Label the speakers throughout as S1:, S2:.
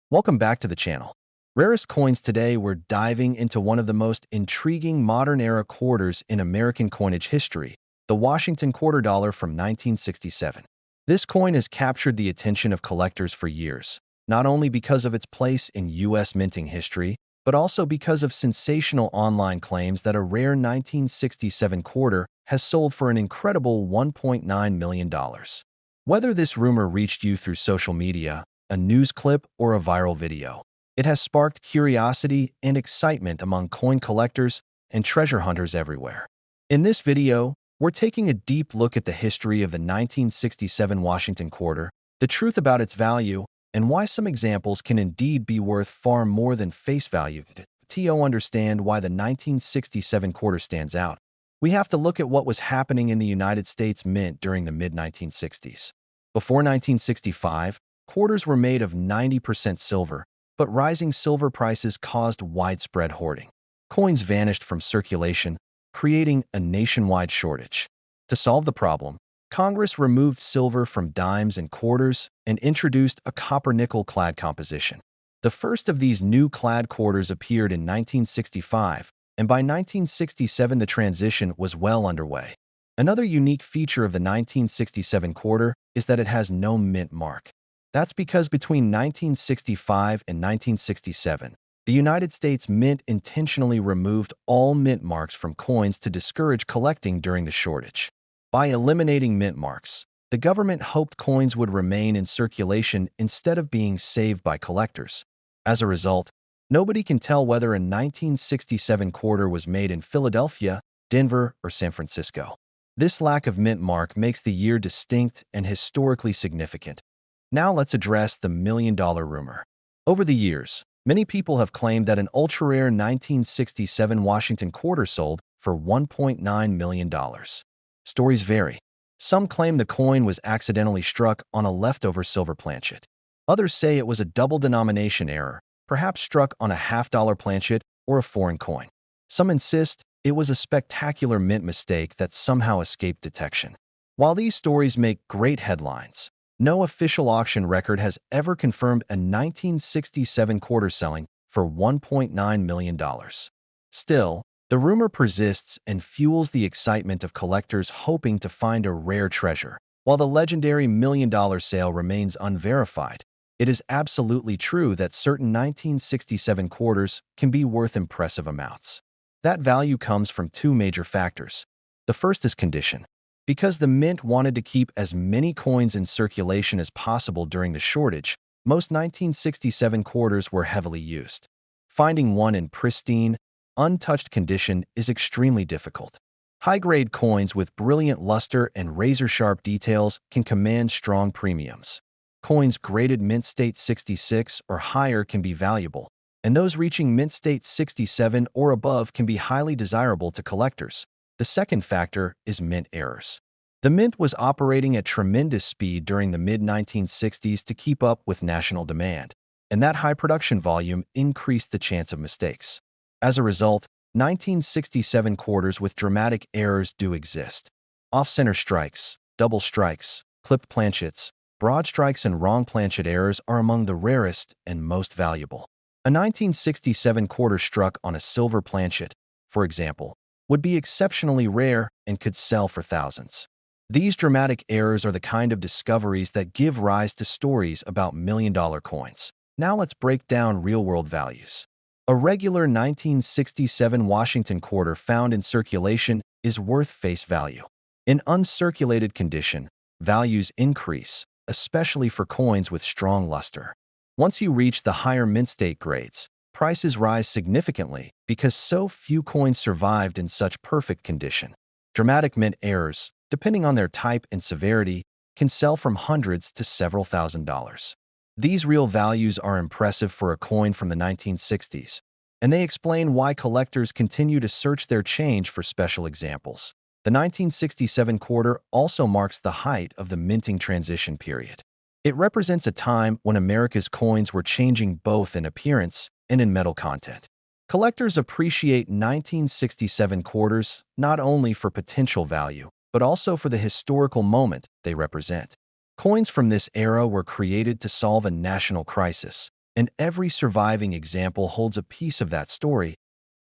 S1: Welcome back to the channel. Rarest coins today, we're diving into one of the most intriguing modern-era quarters in American coinage history, the Washington quarter dollar from 1967. This coin has captured the attention of collectors for years, not only because of its place in U.S. minting history, but also because of sensational online claims that a rare 1967 quarter has sold for an incredible $1.9 million. Whether this rumor reached you through social media, a news clip, or a viral video, it has sparked curiosity and excitement among coin collectors and treasure hunters everywhere. In this video, we're taking a deep look at the history of the 1967 Washington quarter, the truth about its value, and why some examples can indeed be worth far more than face value. To understand why the 1967 quarter stands out, we have to look at what was happening in the United States Mint during the mid-1960s. Before 1965, quarters were made of 90% silver, but rising silver prices caused widespread hoarding. Coins vanished from circulation, creating a nationwide shortage. To solve the problem, Congress removed silver from dimes and quarters and introduced a copper-nickel clad composition. The first of these new clad quarters appeared in 1965, and by 1967 the transition was well underway. Another unique feature of the 1967 quarter is that it has no mint mark. That's because between 1965 and 1967, the United States Mint intentionally removed all mint marks from coins to discourage collecting during the shortage. By eliminating mint marks, the government hoped coins would remain in circulation instead of being saved by collectors. As a result, nobody can tell whether a 1967 quarter was made in Philadelphia, Denver, or San Francisco. This lack of mint mark makes the year distinct and historically significant. Now let's address the million-dollar rumor. Over the years, many people have claimed that an ultra-rare 1967 Washington quarter sold for $1.9 million. Stories vary. Some claim the coin was accidentally struck on a leftover silver planchet. Others say it was a double denomination error, perhaps struck on a half-dollar planchet or a foreign coin. Some insist it was a spectacular mint mistake that somehow escaped detection. While these stories make great headlines, no official auction record has ever confirmed a 1967 quarter selling for $1.9 million. Still, the rumor persists and fuels the excitement of collectors hoping to find a rare treasure. While the legendary million-dollar sale remains unverified, it is absolutely true that certain 1967 quarters can be worth impressive amounts. That value comes from two major factors. The first is condition. Because the mint wanted to keep as many coins in circulation as possible during the shortage, most 1967 quarters were heavily used. Finding one in pristine, untouched condition is extremely difficult. High-grade coins with brilliant luster and razor-sharp details can command strong premiums. Coins graded mint state 66 or higher can be valuable, and those reaching mint state 67 or above can be highly desirable to collectors. The second factor is mint errors. The mint was operating at tremendous speed during the mid-1960s to keep up with national demand, and that high production volume increased the chance of mistakes. As a result, 1967 quarters with dramatic errors do exist. Off-center strikes, double strikes, clipped planchets, broad strikes, and wrong planchet errors are among the rarest and most valuable. A 1967 quarter struck on a silver planchet, for example, would be exceptionally rare and could sell for thousands. These dramatic errors are the kind of discoveries that give rise to stories about million-dollar coins. Now let's break down real-world values. A regular 1967 Washington quarter found in circulation is worth face value. In uncirculated condition, values increase, especially for coins with strong luster. Once you reach the higher mint state grades, prices rise significantly because so few coins survived in such perfect condition. Dramatic mint errors, depending on their type and severity, can sell from hundreds to several $1,000s. These real values are impressive for a coin from the 1960s, and they explain why collectors continue to search their change for special examples. The 1967 quarter also marks the height of the minting transition period. It represents a time when America's coins were changing both in appearance and in metal content. Collectors appreciate 1967 quarters not only for potential value, but also for the historical moment they represent. Coins from this era were created to solve a national crisis, and every surviving example holds a piece of that story.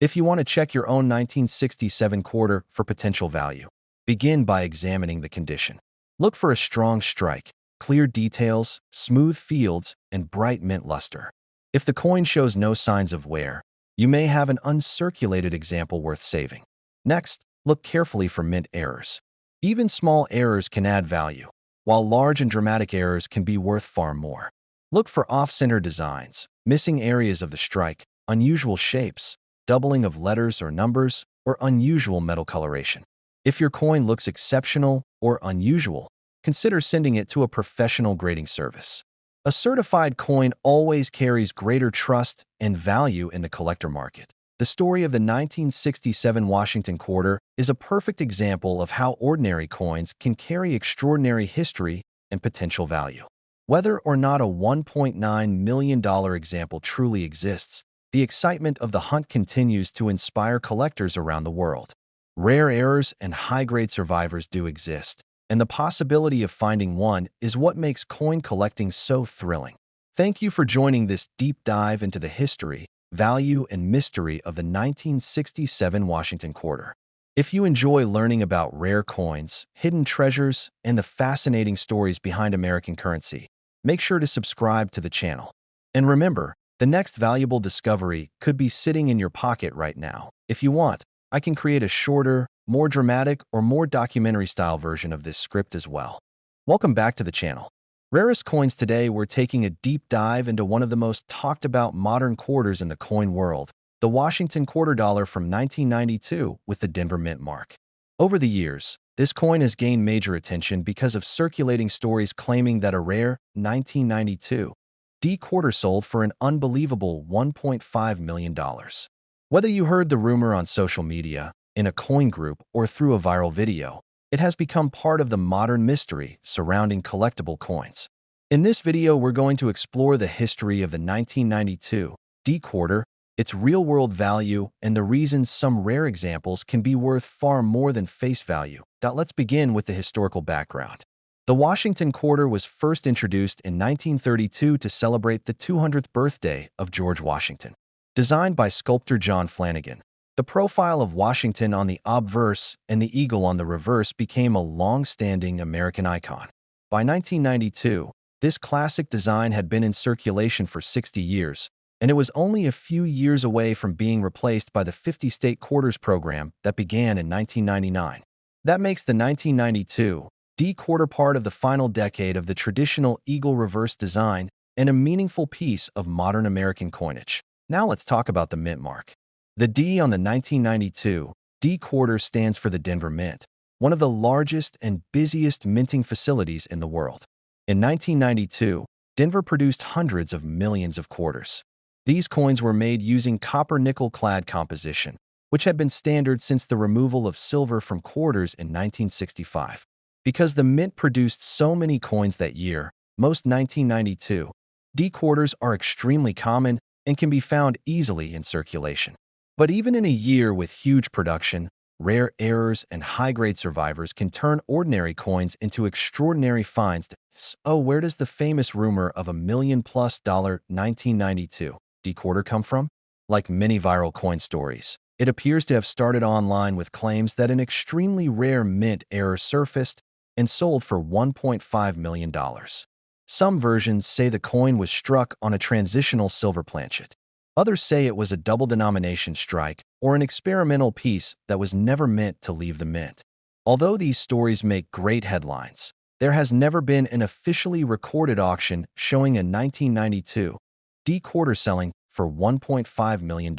S1: If you want to check your own 1967 quarter for potential value, begin by examining the condition. Look for a strong strike, clear details, smooth fields, and bright mint luster. If the coin shows no signs of wear, you may have an uncirculated example worth saving. Next, look carefully for mint errors. Even small errors can add value, while large and dramatic errors can be worth far more. Look for off-center designs, missing areas of the strike, unusual shapes, doubling of letters or numbers, or unusual metal coloration. If your coin looks exceptional or unusual, consider sending it to a professional grading service. A certified coin always carries greater trust and value in the collector market. The story of the 1967 Washington quarter is a perfect example of how ordinary coins can carry extraordinary history and potential value. Whether or not a $1.9 million example truly exists, the excitement of the hunt continues to inspire collectors around the world. Rare errors and high-grade survivors do exist, and the possibility of finding one is what makes coin collecting so thrilling. Thank you for joining this deep dive into the history, value, and mystery of the 1967 Washington quarter. If you enjoy learning about rare coins, hidden treasures, and the fascinating stories behind American currency, make sure to subscribe to the channel. And remember, the next valuable discovery could be sitting in your pocket right now. If you want, I can create a shorter, more dramatic, or more documentary-style version of this script as well. Welcome back to the channel. Rarest Coins. Today, we're taking a deep dive into one of the most talked about modern quarters in the coin world, the Washington quarter dollar from 1992 with the Denver Mint mark. Over the years, this coin has gained major attention because of circulating stories claiming that a rare 1992 D quarter sold for an unbelievable $1.5 million. Whether you heard the rumor on social media, in a coin group, or through a viral video, it has become part of the modern mystery surrounding collectible coins. In this video, we're going to explore the history of the 1992 D quarter, its real-world value, and the reasons some rare examples can be worth far more than face value. Let's begin with the historical background. The Washington quarter was first introduced in 1932 to celebrate the 200th birthday of George Washington. Designed by sculptor John Flanagan, the profile of Washington on the obverse and the eagle on the reverse became a long-standing American icon. By 1992, this classic design had been in circulation for 60 years, and it was only a few years away from being replaced by the 50-state quarters program that began in 1999. That makes the 1992 D quarter part of the final decade of the traditional eagle reverse design and a meaningful piece of modern American coinage. Now let's talk about the mint mark. The D on the 1992 D quarter stands for the Denver Mint, one of the largest and busiest minting facilities in the world. In 1992, Denver produced hundreds of millions of quarters. These coins were made using copper-nickel clad composition, which had been standard since the removal of silver from quarters in 1965. Because the mint produced so many coins that year, most 1992 D quarters are extremely common and can be found easily in circulation. But even in a year with huge production, rare errors and high-grade survivors can turn ordinary coins into extraordinary finds. So where does the famous rumor of $1 million+ 1992 D quarter come from? Like many viral coin stories, it appears to have started online with claims that an extremely rare mint error surfaced and sold for $1.5 million. Some versions say the coin was struck on a transitional silver planchet. Others say it was a double-denomination strike or an experimental piece that was never meant to leave the mint. Although these stories make great headlines, there has never been an officially recorded auction showing a 1992 D quarter selling for $1.5 million.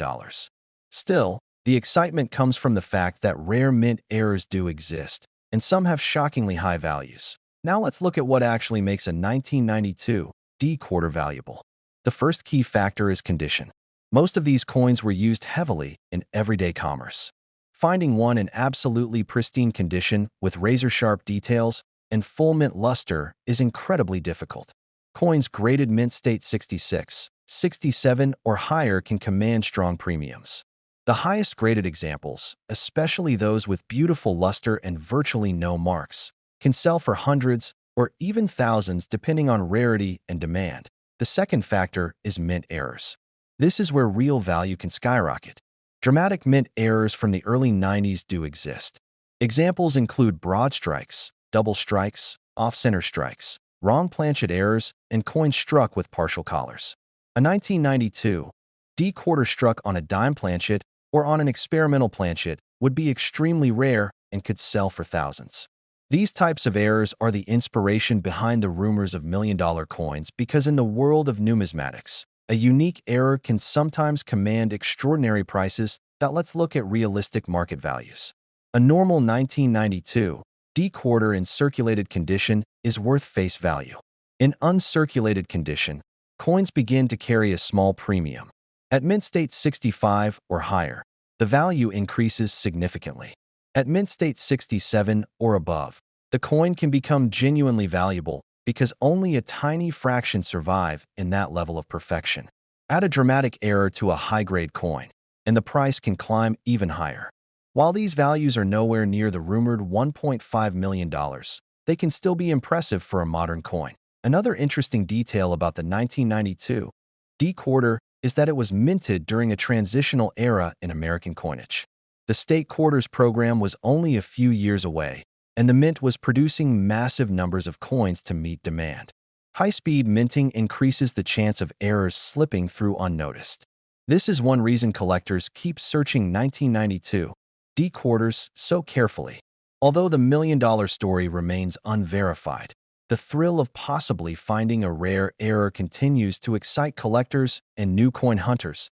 S1: Still, the excitement comes from the fact that rare mint errors do exist, and some have shockingly high values. Now let's look at what actually makes a 1992 D quarter valuable. The first key factor is condition. Most of these coins were used heavily in everyday commerce. Finding one in absolutely pristine condition with razor-sharp details and full mint luster is incredibly difficult. Coins graded mint state 66, 67, or higher can command strong premiums. The highest graded examples, especially those with beautiful luster and virtually no marks, can sell for hundreds or even thousands depending on rarity and demand. The second factor is mint errors. This is where real value can skyrocket. Dramatic mint errors from the early 90s do exist. Examples include broad strikes, double strikes, off-center strikes, wrong planchet errors, and coins struck with partial collars. A 1992 D quarter struck on a dime planchet or on an experimental planchet would be extremely rare and could sell for thousands. These types of errors are the inspiration behind the rumors of million-dollar coins because in the world of numismatics, a unique error can sometimes command extraordinary prices. Now let's look at realistic market values. A normal 1992 D quarter in circulated condition is worth face value. In uncirculated condition, coins begin to carry a small premium. At mint state 65 or higher, the value increases significantly. At mint state 67 or above, the coin can become genuinely valuable because only a tiny fraction survive in that level of perfection. Add a dramatic error to a high-grade coin, and the price can climb even higher. While these values are nowhere near the rumored $1.5 million, they can still be impressive for a modern coin. Another interesting detail about the 1992 D quarter is that it was minted during a transitional era in American coinage. The state quarters program was only a few years away, and the mint was producing massive numbers of coins to meet demand. High-speed minting increases the chance of errors slipping through unnoticed. This is one reason collectors keep searching 1992 D quarters so carefully. Although the million-dollar story remains unverified, the thrill of possibly finding a rare error continues to excite collectors and new coin hunters.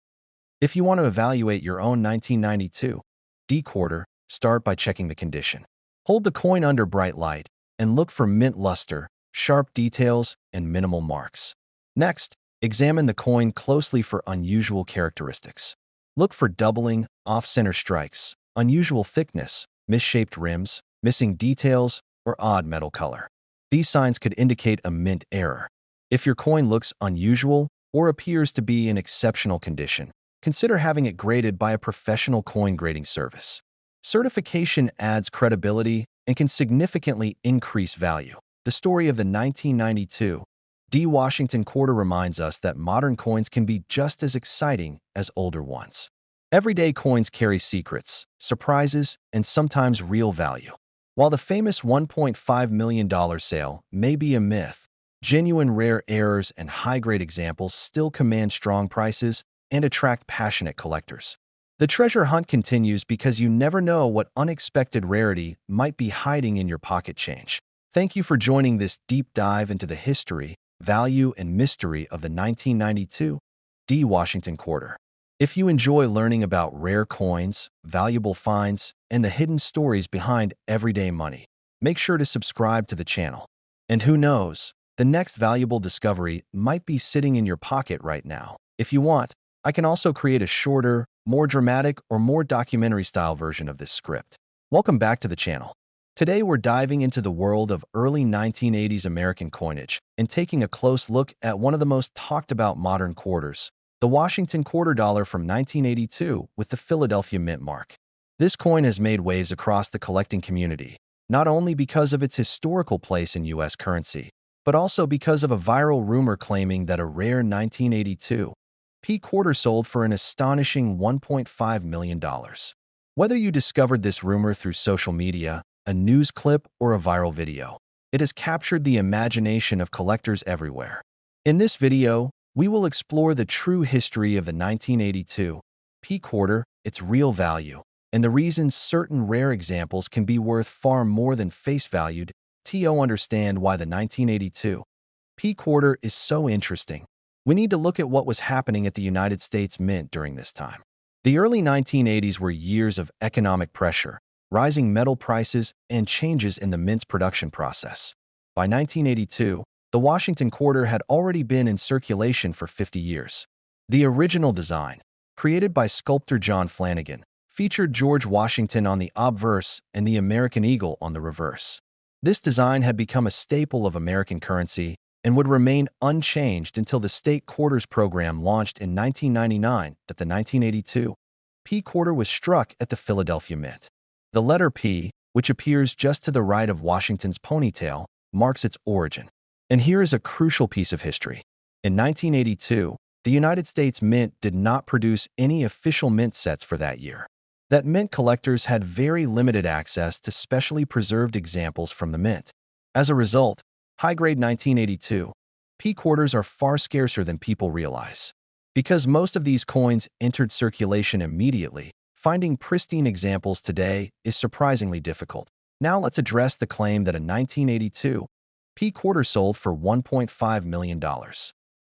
S1: If you want to evaluate your own 1992 D quarter, start by checking the condition. Hold the coin under bright light and look for mint luster, sharp details, and minimal marks. Next, examine the coin closely for unusual characteristics. Look for doubling, off-center strikes, unusual thickness, misshaped rims, missing details, or odd metal color. These signs could indicate a mint error. If your coin looks unusual or appears to be in exceptional condition, consider having it graded by a professional coin grading service. Certification adds credibility and can significantly increase value. The story of the 1992 D Washington quarter reminds us that modern coins can be just as exciting as older ones. Everyday coins carry secrets, surprises, and sometimes real value. While the famous $1.5 million sale may be a myth, genuine rare errors and high-grade examples still command strong prices and attract passionate collectors. The treasure hunt continues because you never know what unexpected rarity might be hiding in your pocket change. Thank you for joining this deep dive into the history, value, and mystery of the 1992 D Washington quarter. If you enjoy learning about rare coins, valuable finds, and the hidden stories behind everyday money, make sure to subscribe to the channel. And who knows, the next valuable discovery might be sitting in your pocket right now. If you want, I can also create a shorter, more dramatic, or more documentary-style version of this script. Welcome back to the channel. Today we're diving into the world of early 1980s American coinage and taking a close look at one of the most talked about modern quarters, the Washington quarter dollar from 1982 with the Philadelphia Mint mark. This coin has made waves across the collecting community, not only because of its historical place in U.S. currency, but also because of a viral rumor claiming that a rare 1982 P quarter sold for an astonishing $1.5 million. Whether you discovered this rumor through social media, a news clip, or a viral video, it has captured the imagination of collectors everywhere. In this video, we will explore the true history of the 1982 P quarter, its real value, and the reasons certain rare examples can be worth far more than face value. To understand why the 1982 P quarter is so interesting, we need to look at what was happening at the United States Mint during this time. The early 1980s were years of economic pressure, rising metal prices, and changes in the mint's production process. By 1982, the Washington quarter had already been in circulation for 50 years. The original design, created by sculptor John Flanagan, featured George Washington on the obverse and the American eagle on the reverse. This design had become a staple of American currency and would remain unchanged until the state quarters program launched in 1999 that the 1982 P quarter was struck at the Philadelphia Mint. The letter P, which appears just to the right of Washington's ponytail, marks its origin. And here is a crucial piece of history. In 1982, the United States Mint did not produce any official mint sets for that year. That meant collectors had very limited access to specially preserved examples from the mint. As a result, high-grade 1982 P quarters are far scarcer than people realize. Because most of these coins entered circulation immediately, finding pristine examples today is surprisingly difficult. Now let's address the claim that a 1982 P quarter sold for $1.5 million.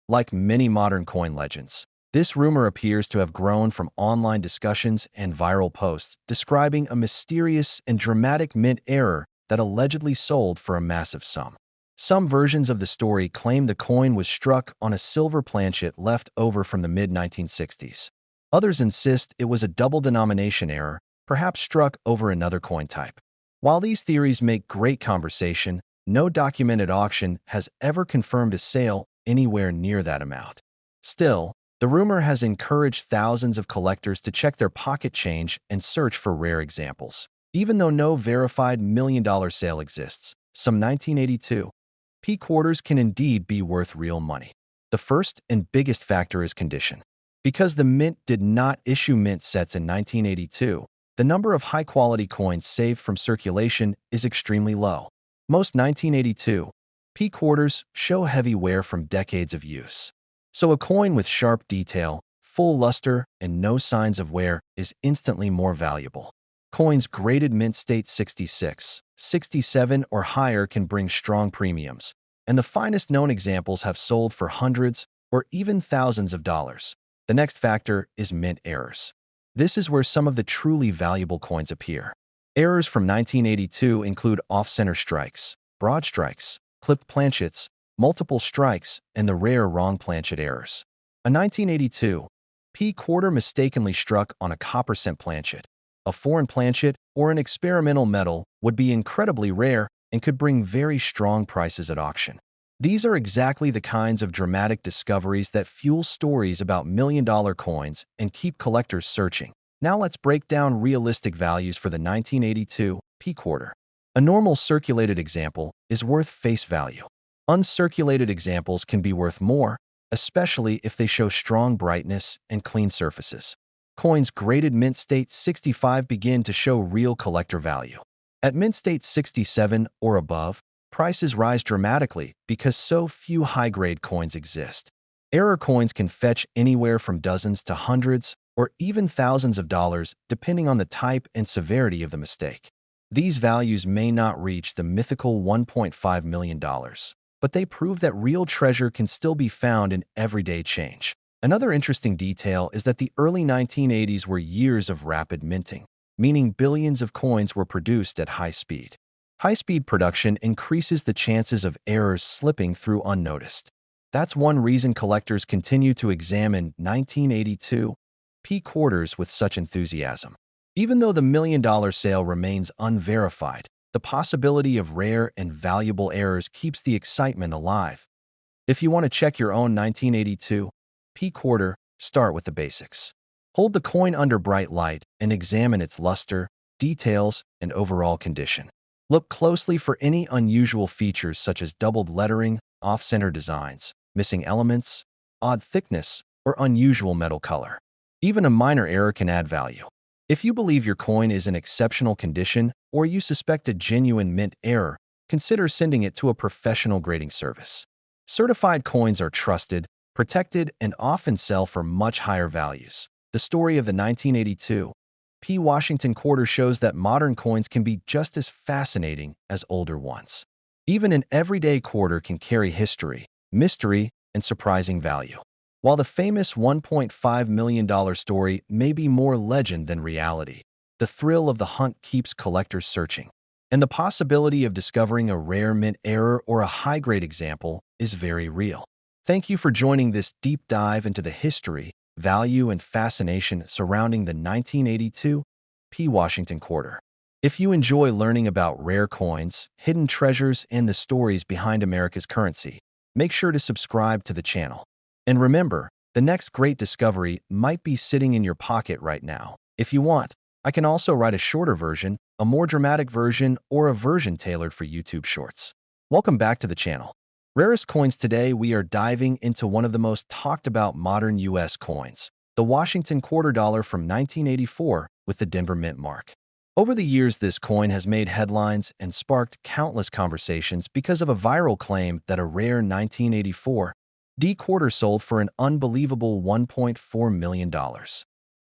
S1: Like many modern coin legends, this rumor appears to have grown from online discussions and viral posts describing a mysterious and dramatic mint error that allegedly sold for a massive sum. Some versions of the story claim the coin was struck on a silver planchet left over from the mid-1960s. Others insist it was a double denomination error, perhaps struck over another coin type. While these theories make great conversation, no documented auction has ever confirmed a sale anywhere near that amount. Still, the rumor has encouraged thousands of collectors to check their pocket change and search for rare examples. Even though no verified million-dollar sale exists, some 1982 P quarters can indeed be worth real money. The first and biggest factor is condition. Because the mint did not issue mint sets in 1982, the number of high-quality coins saved from circulation is extremely low. Most 1982 P quarters show heavy wear from decades of use. So a coin with sharp detail, full luster, and no signs of wear is instantly more valuable. Coins graded mint state 66, 67, or higher can bring strong premiums, and the finest known examples have sold for hundreds or even thousands of dollars. The next factor is mint errors. This is where some of the truly valuable coins appear. Errors from 1982 include off-center strikes, broad strikes, clipped planchets, multiple strikes, and the rare wrong planchet errors. A 1982 P quarter mistakenly struck on a copper cent planchet, a foreign planchet, or an experimental metal would be incredibly rare and could bring very strong prices at auction. These are exactly the kinds of dramatic discoveries that fuel stories about million-dollar coins and keep collectors searching. Now let's break down realistic values for the 1982 P quarter. A normal circulated example is worth face value. Uncirculated examples can be worth more, especially if they show strong brightness and clean surfaces. Coins graded mint state 65 begin to show real collector value. At mint state 67 or above, prices rise dramatically because so few high-grade coins exist. Error coins can fetch anywhere from dozens to hundreds or even thousands of dollars depending on the type and severity of the mistake. These values may not reach the mythical $1.5 million, but they prove that real treasure can still be found in everyday change. Another interesting detail is that the early 1980s were years of rapid minting, meaning billions of coins were produced at high speed. High-speed production increases the chances of errors slipping through unnoticed. That's one reason collectors continue to examine 1982 P quarters with such enthusiasm. Even though the million-dollar sale remains unverified, the possibility of rare and valuable errors keeps the excitement alive. If you want to check your own 1982 P quarter, start with the basics. Hold the coin under bright light and examine its luster, details, and overall condition. Look closely for any unusual features such as doubled lettering, off-center designs, missing elements, odd thickness, or unusual metal color. Even a minor error can add value. If you believe your coin is in exceptional condition or you suspect a genuine mint error, consider sending it to a professional grading service. Certified coins are trusted, protected, and often sell for much higher values. The story of the 1982 P Washington quarter shows that modern coins can be just as fascinating as older ones. Even an everyday quarter can carry history, mystery, and surprising value. While the famous $1.5 million story may be more legend than reality, the thrill of the hunt keeps collectors searching. And the possibility of discovering a rare mint error or a high-grade example is very real. Thank you for joining this deep dive into the history, value, and fascination surrounding the 1982 P Washington quarter. If you enjoy learning about rare coins, hidden treasures, and the stories behind America's currency, make sure to subscribe to the channel. And remember, the next great discovery might be sitting in your pocket right now. If you want, I can also write a shorter version, a more dramatic version, or a version tailored for YouTube Shorts. Welcome back to the channel. Rarest coins today, we are diving into one of the most talked about modern U.S. coins, the Washington quarter dollar from 1984 with the Denver Mint mark. Over the years, this coin has made headlines and sparked countless conversations because of a viral claim that a rare 1984 D quarter sold for an unbelievable $1.4 million.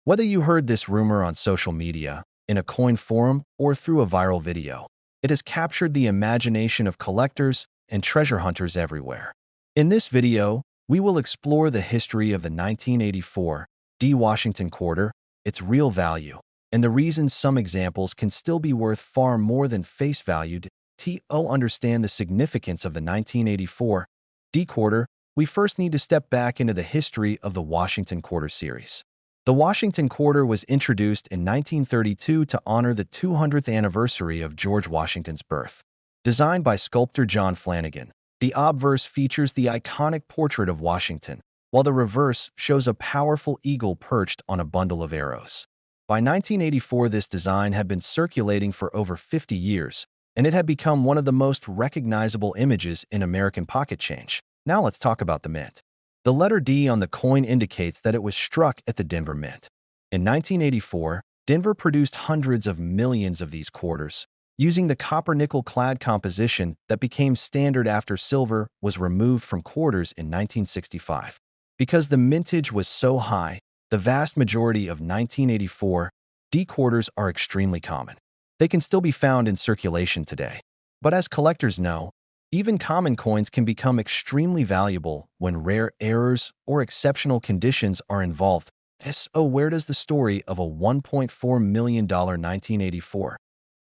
S1: Whether you heard this rumor on social media, in a coin forum, or through a viral video, it has captured the imagination of collectors and treasure hunters everywhere. In this video, we will explore the history of the 1984 D Washington quarter, its real value, and the reasons some examples can still be worth far more than face value. To understand the significance of the 1984 D quarter, we first need to step back into the history of the Washington quarter series. The Washington quarter was introduced in 1932 to honor the 200th anniversary of George Washington's birth. Designed by sculptor John Flanagan, the obverse features the iconic portrait of Washington, while the reverse shows a powerful eagle perched on a bundle of arrows. By 1984, this design had been circulating for over 50 years, and it had become one of the most recognizable images in American pocket change. Now let's talk about the mint. The letter D on the coin indicates that it was struck at the Denver Mint. In 1984, Denver produced hundreds of millions of these quarters, using the copper-nickel clad composition that became standard after silver was removed from quarters in 1965. Because the mintage was so high, the vast majority of 1984 D quarters are extremely common. They can still be found in circulation today. But as collectors know, even common coins can become extremely valuable when rare errors or exceptional conditions are involved. So where does the story of a $1.4 million 1984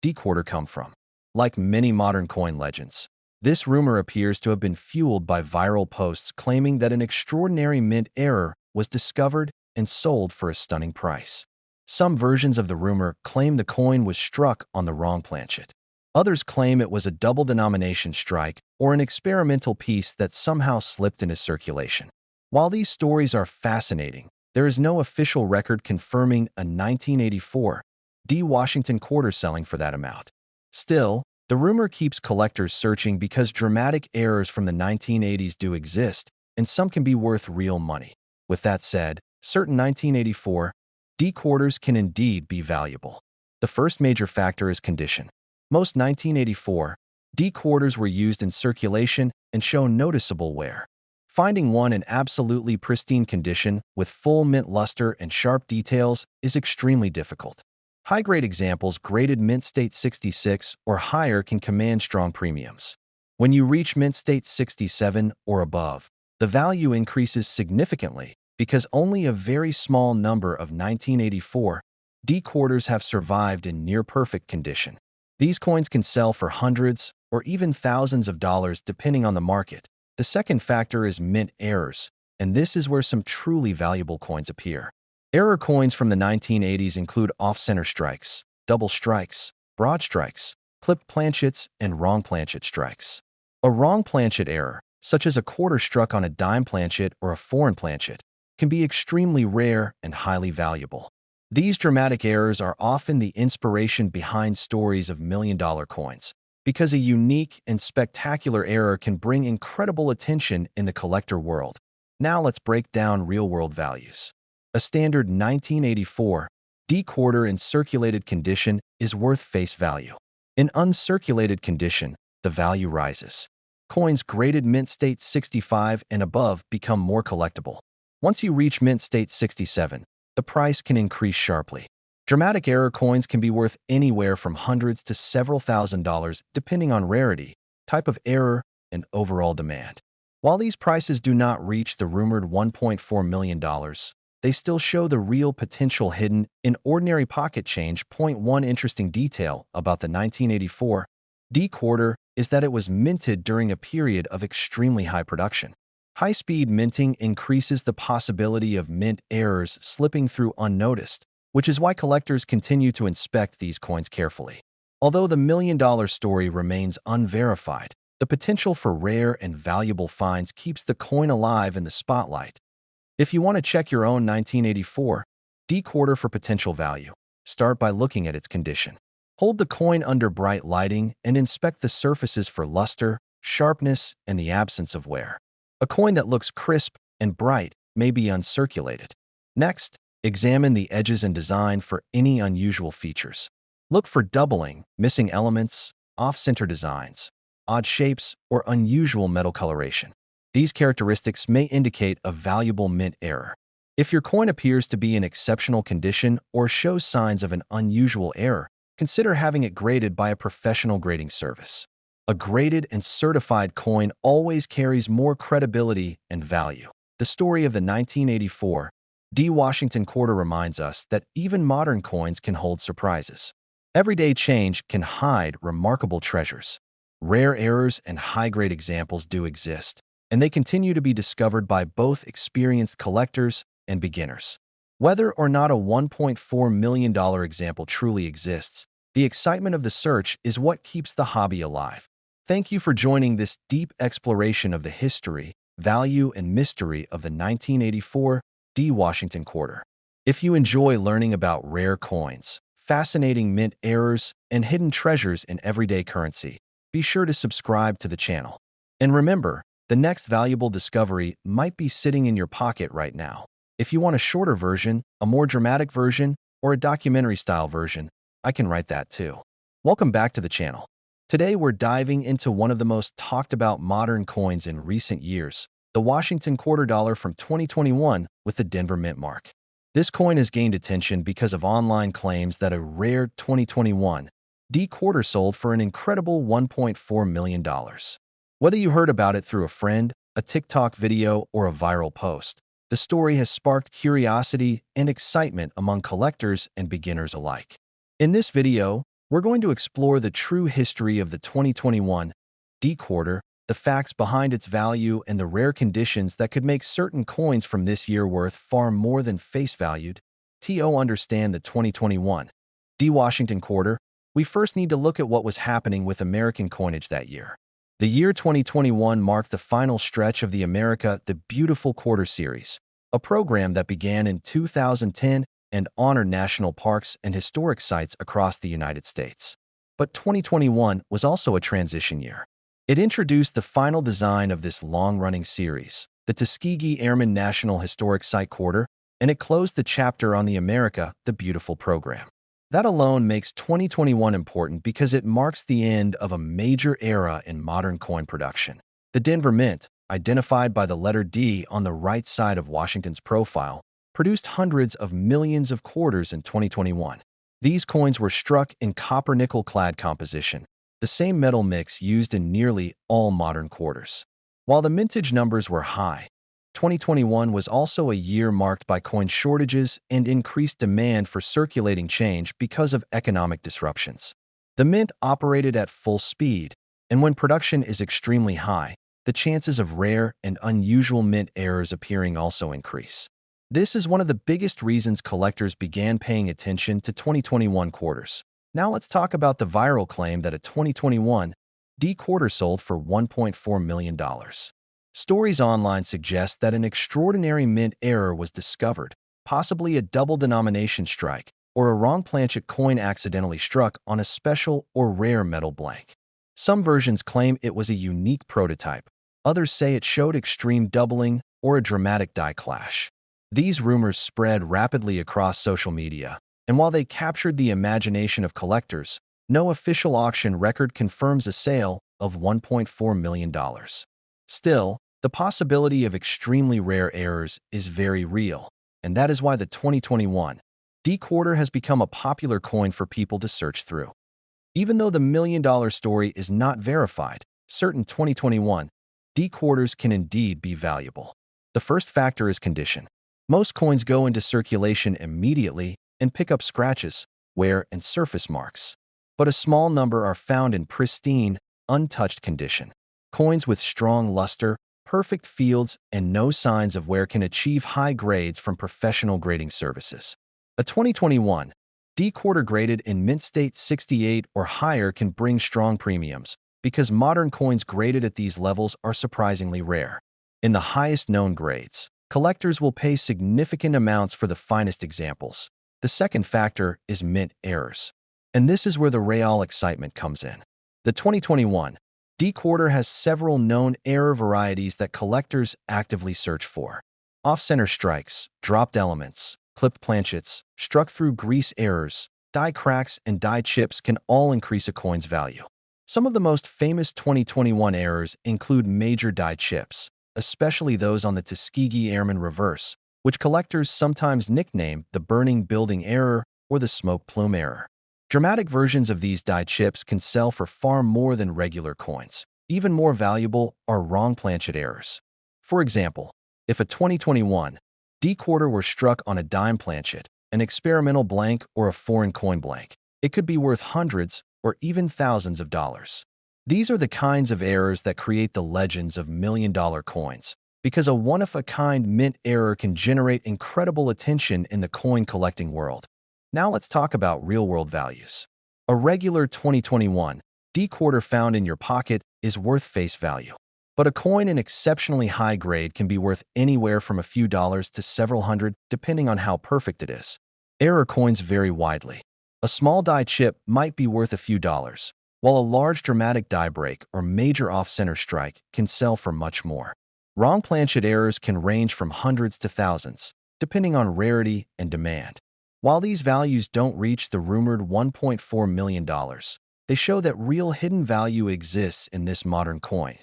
S1: D quarter come from? Like many modern coin legends, this rumor appears to have been fueled by viral posts claiming that an extraordinary mint error was discovered and sold for a stunning price. Some versions of the rumor claim the coin was struck on the wrong planchet. Others claim it was a double denomination strike or an experimental piece that somehow slipped into circulation. While these stories are fascinating, there is no official record confirming a 1984 D Washington quarter selling for that amount. Still, the rumor keeps collectors searching because dramatic errors from the 1980s do exist, and some can be worth real money. With that said, certain 1984 D quarters can indeed be valuable. The first major factor is condition. Most 1984 D quarters were used in circulation and show noticeable wear. Finding one in absolutely pristine condition with full mint luster and sharp details is extremely difficult. High-grade examples graded mint state 66 or higher can command strong premiums. When you reach mint state 67 or above, the value increases significantly because only a very small number of 1984 D quarters have survived in near-perfect condition. These coins can sell for hundreds or even thousands of dollars depending on the market. The second factor is mint errors, and this is where some truly valuable coins appear. Error coins from the 1980s include off-center strikes, double strikes, broad strikes, clipped planchets, and wrong planchet strikes. A wrong planchet error, such as a quarter struck on a dime planchet or a foreign planchet, can be extremely rare and highly valuable. These dramatic errors are often the inspiration behind stories of million-dollar coins, because a unique and spectacular error can bring incredible attention in the collector world. Now let's break down real-world values. A standard 1984 D quarter in circulated condition is worth face value. In uncirculated condition, the value rises. Coins graded mint state 65 and above become more collectible. Once you reach mint state 67, the price can increase sharply. Dramatic error coins can be worth anywhere from hundreds to several $1,000s depending on rarity, type of error, and overall demand. While these prices do not reach the rumored $1.4 million, they still show the real potential hidden in ordinary pocket change. One interesting detail about the 1984 D quarter is that it was minted during a period of extremely high production. High-speed minting increases the possibility of mint errors slipping through unnoticed, which is why collectors continue to inspect these coins carefully. Although the million-dollar story remains unverified, the potential for rare and valuable finds keeps the coin alive in the spotlight. If you want to check your own 1984 D quarter for potential value, start by looking at its condition. Hold the coin under bright lighting and inspect the surfaces for luster, sharpness, and the absence of wear. A coin that looks crisp and bright may be uncirculated. Next, examine the edges and design for any unusual features. Look for doubling, missing elements, off-center designs, odd shapes, or unusual metal coloration. These characteristics may indicate a valuable mint error. If your coin appears to be in exceptional condition or shows signs of an unusual error, consider having it graded by a professional grading service. A graded and certified coin always carries more credibility and value. The story of the 1984 D. Washington quarter reminds us that even modern coins can hold surprises. Everyday change can hide remarkable treasures. Rare errors and high-grade examples do exist, and they continue to be discovered by both experienced collectors and beginners. Whether or not a $1.4 million example truly exists, the excitement of the search is what keeps the hobby alive. Thank you for joining this deep exploration of the history, value, and mystery of the 1984 D. Washington quarter. If you enjoy learning about rare coins, fascinating mint errors, and hidden treasures in everyday currency, be sure to subscribe to the channel. And remember, the next valuable discovery might be sitting in your pocket right now. If you want a shorter version, a more dramatic version, or a documentary-style version, I can write that too. Welcome back to the channel. Today we're diving into one of the most talked about modern coins in recent years, the Washington quarter dollar from 2021 with the Denver Mint mark. This coin has gained attention because of online claims that a rare 2021 D quarter sold for an incredible $1.4 million. Whether you heard about it through a friend, a TikTok video, or a viral post, the story has sparked curiosity and excitement among collectors and beginners alike. In this video, we're going to explore the true history of the 2021 D quarter, the facts behind its value, and the rare conditions that could make certain coins from this year worth far more than face value. To understand the 2021 D Washington quarter, we first need to look at what was happening with American coinage that year. The year 2021 marked the final stretch of the America the Beautiful Quarter series, a program that began in 2010 and honored national parks and historic sites across the United States. But 2021 was also a transition year. It introduced the final design of this long-running series, the Tuskegee Airmen National Historic Site Quarter, and it closed the chapter on the America the Beautiful program. That alone makes 2021 important because it marks the end of a major era in modern coin production. The Denver Mint, identified by the letter D on the right side of Washington's profile, produced hundreds of millions of quarters in 2021. These coins were struck in copper-nickel clad composition, the same metal mix used in nearly all modern quarters. While the mintage numbers were high, 2021 was also a year marked by coin shortages and increased demand for circulating change because of economic disruptions. The mint operated at full speed, and when production is extremely high, the chances of rare and unusual mint errors appearing also increase. This is one of the biggest reasons collectors began paying attention to 2021 quarters. Now let's talk about the viral claim that a 2021 D quarter sold for $1.4 million. Stories online suggest that an extraordinary mint error was discovered, possibly a double denomination strike, or a wrong planchet coin accidentally struck on a special or rare metal blank. Some versions claim it was a unique prototype. Others say it showed extreme doubling or a dramatic die clash. These rumors spread rapidly across social media, and while they captured the imagination of collectors, no official auction record confirms a sale of $1.4 million. Still, the possibility of extremely rare errors is very real, and that is why the 2021 D quarter has become a popular coin for people to search through. Even though the million-dollar story is not verified, certain 2021 D quarters can indeed be valuable. The first factor is condition. Most coins go into circulation immediately and pick up scratches, wear, and surface marks. But a small number are found in pristine, untouched condition. Coins with strong luster, perfect fields, and no signs of wear can achieve high grades from professional grading services. A 2021 D quarter graded in mint state 68 or higher can bring strong premiums, because modern coins graded at these levels are surprisingly rare. In the highest known grades, collectors will pay significant amounts for the finest examples. The second factor is mint errors. And this is where the real excitement comes in. The 2021 D-quarter has several known error varieties that collectors actively search for. Off-center strikes, dropped elements, clipped planchets, struck-through grease errors, die cracks, and die chips can all increase a coin's value. Some of the most famous 2021 errors include major die chips, especially those on the Tuskegee Airman reverse, which collectors sometimes nickname the burning building error or the smoke plume error. Dramatic versions of these die chips can sell for far more than regular coins. Even more valuable are wrong planchet errors. For example, if a 2021 D-quarter were struck on a dime planchet, an experimental blank, or a foreign coin blank, it could be worth hundreds or even thousands of dollars. These are the kinds of errors that create the legends of million-dollar coins, because a one-of-a-kind mint error can generate incredible attention in the coin collecting world. Now let's talk about real-world values. A regular 2021 D-quarter found in your pocket is worth face value. But a coin in exceptionally high grade can be worth anywhere from a few dollars to several hundred, depending on how perfect it is. Error coins vary widely. A small die chip might be worth a few dollars, while a large dramatic die break or major off-center strike can sell for much more. Wrong planchet errors can range from hundreds to thousands, depending on rarity and demand. While these values don't reach the rumored $1.4 million, they show that real hidden value exists in this modern coin.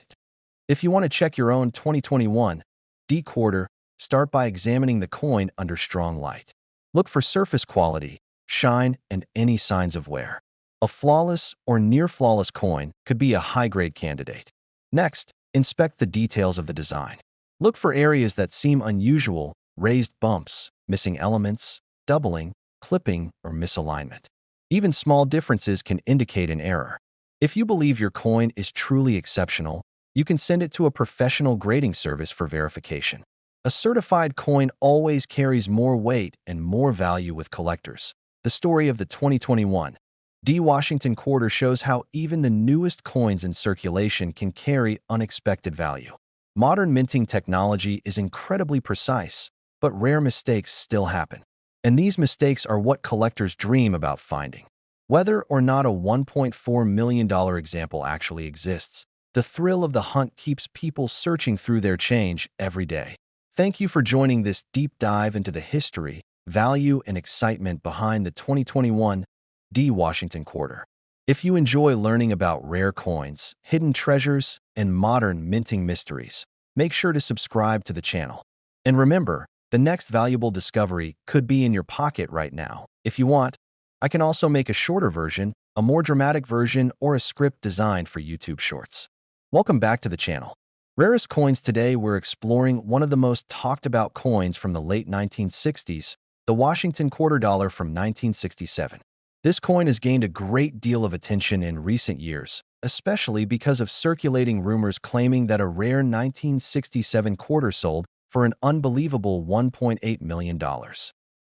S1: If you want to check your own 2021 D-quarter, start by examining the coin under strong light. Look for surface quality, shine, and any signs of wear. A flawless or near-flawless coin could be a high-grade candidate. Next, inspect the details of the design. Look for areas that seem unusual: raised bumps, missing elements, doubling, clipping, or misalignment. Even small differences can indicate an error. If you believe your coin is truly exceptional, you can send it to a professional grading service for verification. A certified coin always carries more weight and more value with collectors. The story of the 2021 D Washington quarter shows how even the newest coins in circulation can carry unexpected value. Modern minting technology is incredibly precise, but rare mistakes still happen. And these mistakes are what collectors dream about finding. Whether or not a $1.4 million example actually exists, the thrill of the hunt keeps people searching through their change every day. Thank you for joining this deep dive into the history, value, and excitement behind the 2021 D Washington quarter. If you enjoy learning about rare coins, hidden treasures, and modern minting mysteries, make sure to subscribe to the channel. And remember, the next valuable discovery could be in your pocket right now. If you want, I can also make a shorter version, a more dramatic version, or a script designed for YouTube Shorts. Welcome back to the channel. Rarest coins. Today we're exploring one of the most talked about coins from the late 1960s, the Washington quarter dollar from 1967. This coin has gained a great deal of attention in recent years, especially because of circulating rumors claiming that a rare 1967 quarter sold for an unbelievable $1.8 million.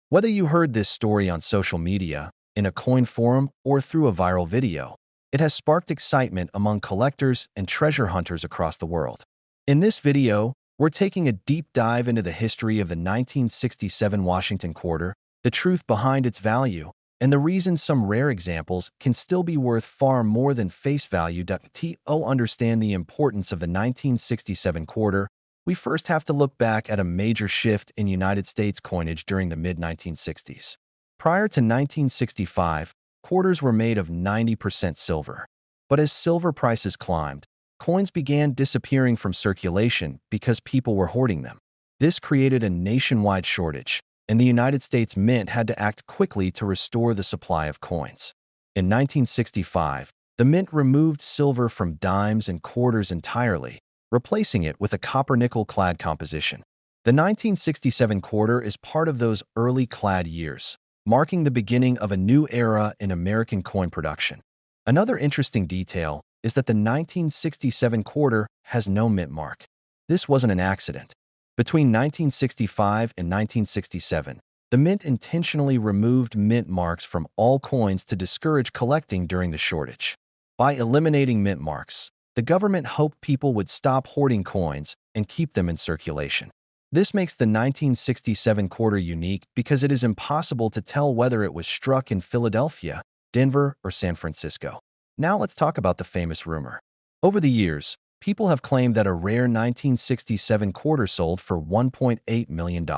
S1: Whether you heard this story on social media, in a coin forum, or through a viral video, it has sparked excitement among collectors and treasure hunters across the world. In this video, we're taking a deep dive into the history of the 1967 Washington quarter, the truth behind its value, and the reason some rare examples can still be worth far more than face value. To understand the importance of the 1967 quarter, we first have to look back at a major shift in United States coinage during the mid-1960s. Prior to 1965, quarters were made of 90% silver. But as silver prices climbed, coins began disappearing from circulation because people were hoarding them. This created a nationwide shortage, and the United States Mint had to act quickly to restore the supply of coins. In 1965, the Mint removed silver from dimes and quarters entirely, replacing it with a copper-nickel clad composition. The 1967 quarter is part of those early clad years, marking the beginning of a new era in American coin production. Another interesting detail is that the 1967 quarter has no mint mark. This wasn't an accident. Between 1965 and 1967, the Mint intentionally removed mint marks from all coins to discourage collecting during the shortage. By eliminating mint marks, the government hoped people would stop hoarding coins and keep them in circulation. This makes the 1967 quarter unique because it is impossible to tell whether it was struck in Philadelphia, Denver, or San Francisco. Now let's talk about the famous rumor. Over the years, people have claimed that a rare 1967 quarter sold for $1.8 million.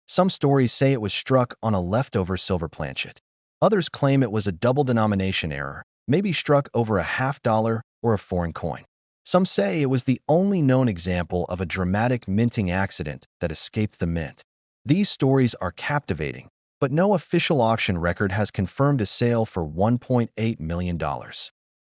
S1: Some stories say it was struck on a leftover silver planchet. Others claim it was a double denomination error, maybe struck over a half-dollar or a foreign coin. Some say it was the only known example of a dramatic minting accident that escaped the mint. These stories are captivating, but no official auction record has confirmed a sale for $1.8 million.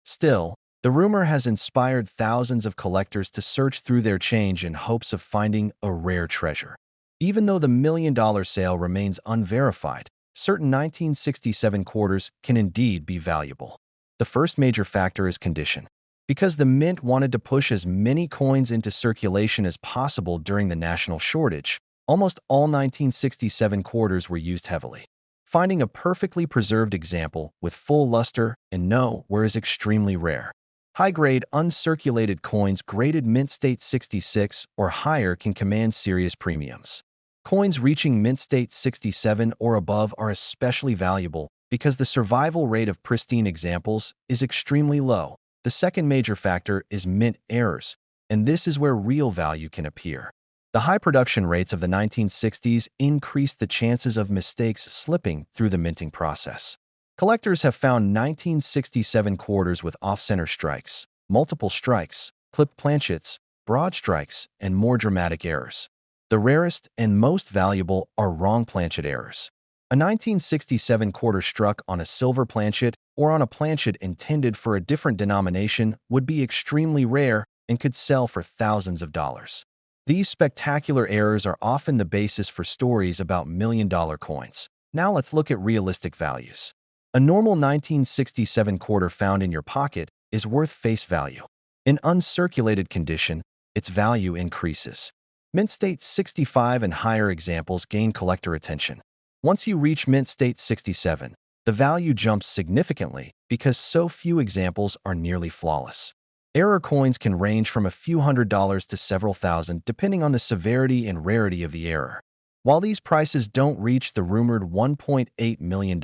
S1: Still, the rumor has inspired thousands of collectors to search through their change in hopes of finding a rare treasure. Even though the million-dollar sale remains unverified, certain 1967 quarters can indeed be valuable. The first major factor is condition. Because the mint wanted to push as many coins into circulation as possible during the national shortage, almost all 1967 quarters were used heavily. Finding a perfectly preserved example with full luster and no wear is extremely rare. High-grade, uncirculated coins graded mint state 66 or higher can command serious premiums. Coins reaching mint state 67 or above are especially valuable because the survival rate of pristine examples is extremely low. The second major factor is mint errors, and this is where real value can appear. The high production rates of the 1960s increased the chances of mistakes slipping through the minting process. Collectors have found 1967 quarters with off-center strikes, multiple strikes, clipped planchets, broad strikes, and more dramatic errors. The rarest and most valuable are wrong planchet errors. A 1967 quarter struck on a silver planchet or on a planchet intended for a different denomination would be extremely rare and could sell for thousands of dollars. These spectacular errors are often the basis for stories about million-dollar coins. Now let's look at realistic values. A normal 1967 quarter found in your pocket is worth face value. In uncirculated condition, its value increases. Mint state 65 and higher examples gain collector attention. Once you reach mint state 67, the value jumps significantly because so few examples are nearly flawless. Error coins can range from a few $100s to several thousand depending on the severity and rarity of the error. While these prices don't reach the rumored $1.8 million,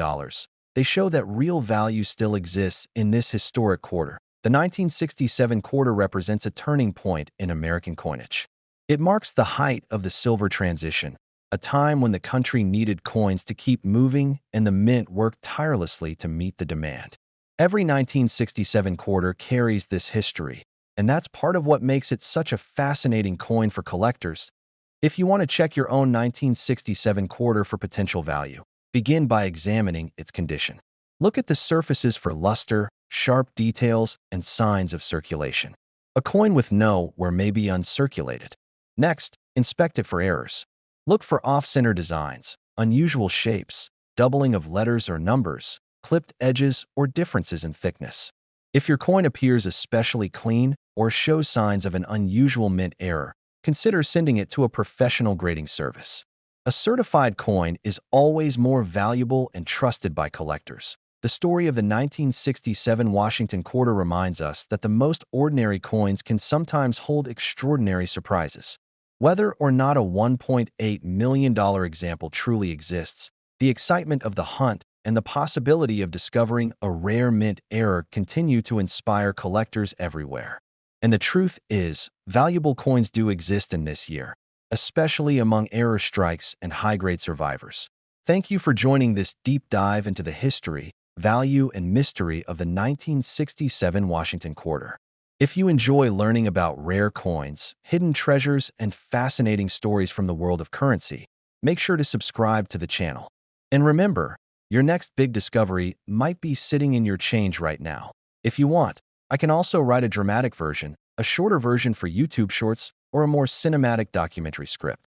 S1: they show that real value still exists in this historic quarter. The 1967 quarter represents a turning point in American coinage. It marks the height of the silver transition, a time when the country needed coins to keep moving and the mint worked tirelessly to meet the demand. Every 1967 quarter carries this history, and that's part of what makes it such a fascinating coin for collectors. If you want to check your own 1967 quarter for potential value, begin by examining its condition. Look at the surfaces for luster, sharp details, and signs of circulation. A coin with no wear may be uncirculated. Next, inspect it for errors. Look for off-center designs, unusual shapes, doubling of letters or numbers, clipped edges, or differences in thickness. If your coin appears especially clean or shows signs of an unusual mint error, consider sending it to a professional grading service. A certified coin is always more valuable and trusted by collectors. The story of the 1967 Washington quarter reminds us that the most ordinary coins can sometimes hold extraordinary surprises. Whether or not a $1.8 million example truly exists, the excitement of the hunt and the possibility of discovering a rare mint error continue to inspire collectors everywhere. And the truth is, valuable coins do exist in this year, especially among error strikes and high-grade survivors. Thank you for joining this deep dive into the history, value, and mystery of the 1967 Washington quarter. If you enjoy learning about rare coins, hidden treasures, and fascinating stories from the world of currency, make sure to subscribe to the channel. And remember, your next big discovery might be sitting in your change right now. If you want, I can also write a dramatic version, a shorter version for YouTube Shorts, or a more cinematic documentary script.